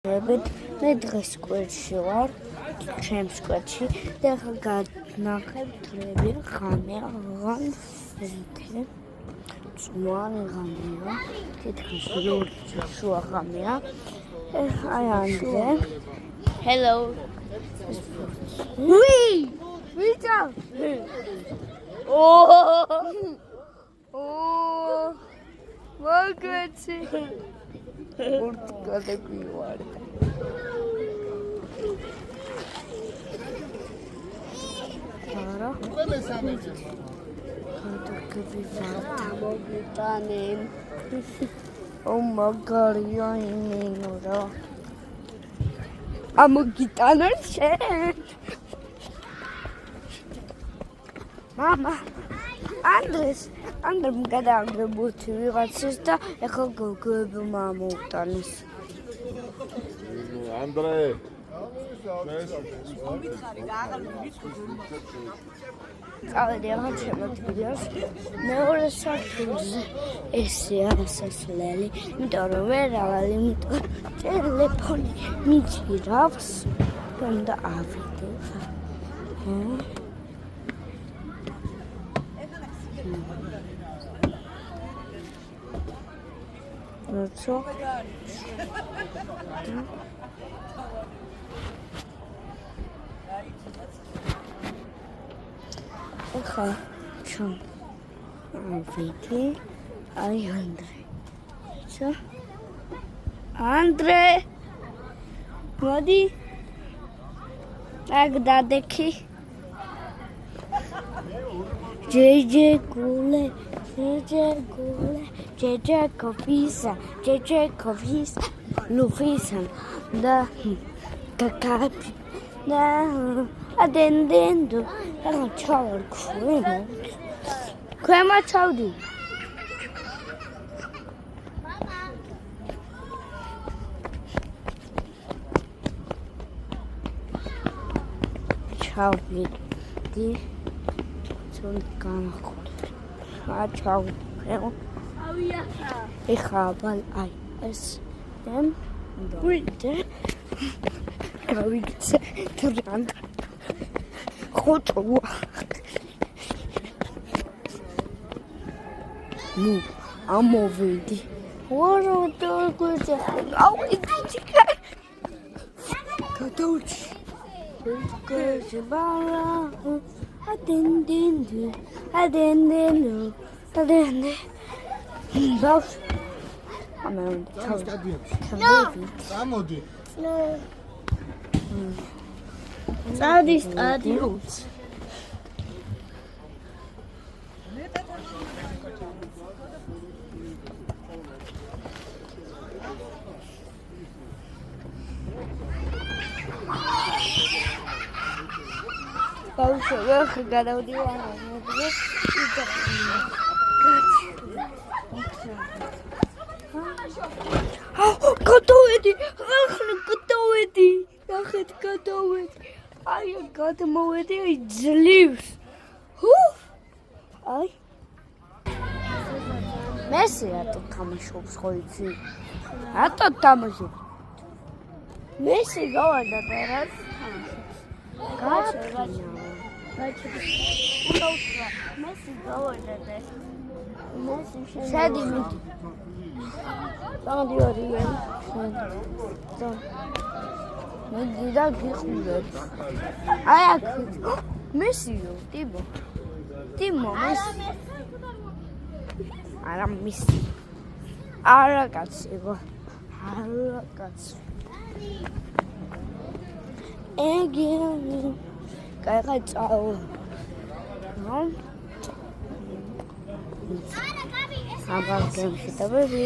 მე დღეს სკვერში ვარ, ჩემს სკვერში და ახლა განახებ დღეები ღამე აღარ ვეთე. წვანი ღამეა, თითქოს ლურჯი შუა ღამეა. აი ანდრე. Hello. ვიცა? მოგეცი. Urtkade guivarda. Ara. Urtkade guivarda. Mogitanen. Oh magaria inora. Amogitanen shen. Mama. Andrem გადააგრებუთი ვიღაცის და ეხლა გოგოებმა მომტანეს. ანდრე წავედი ახლა შემოდგიოს მეორე სართულზე ესეა სასვლელი, იმიტომ რომ ვერავარ, იმიტომ ტელეფონი მიჭირავს, რომ და ავიდე. Rotso. Okay, chum. Aviti. Ay, Andre. So. Andre. Modi. Agda dekhi. JJ Gule. JJ Coffees, Lufisa, the Kakapi, the Adendendo, and Child Crema Chowdy. Chowdy, the Sun Ciao. Ich habe ein Essen heute. Wie gesagt, gut. Nu, amo vedi. Ora to cosa? Au, Caduci. Che balla. Attendendo. Both. Amodi. No. Sadis adios. Pausa, vou cada um dia. Готовити! Готовити! А я готовити і злився. Ай! Месі, я тут тамашов сходиться. Я тут тамашов. Месі, говорить, зараз тамашов. Месі, говорить, Сяди, Там диори. მე გიდა გიხულებ. აი აქ მესიო, ტიმო, მესი. არა მესი. არა კაცო. ეგენი. კაი წაო. ნო? აბა გემში დავედი.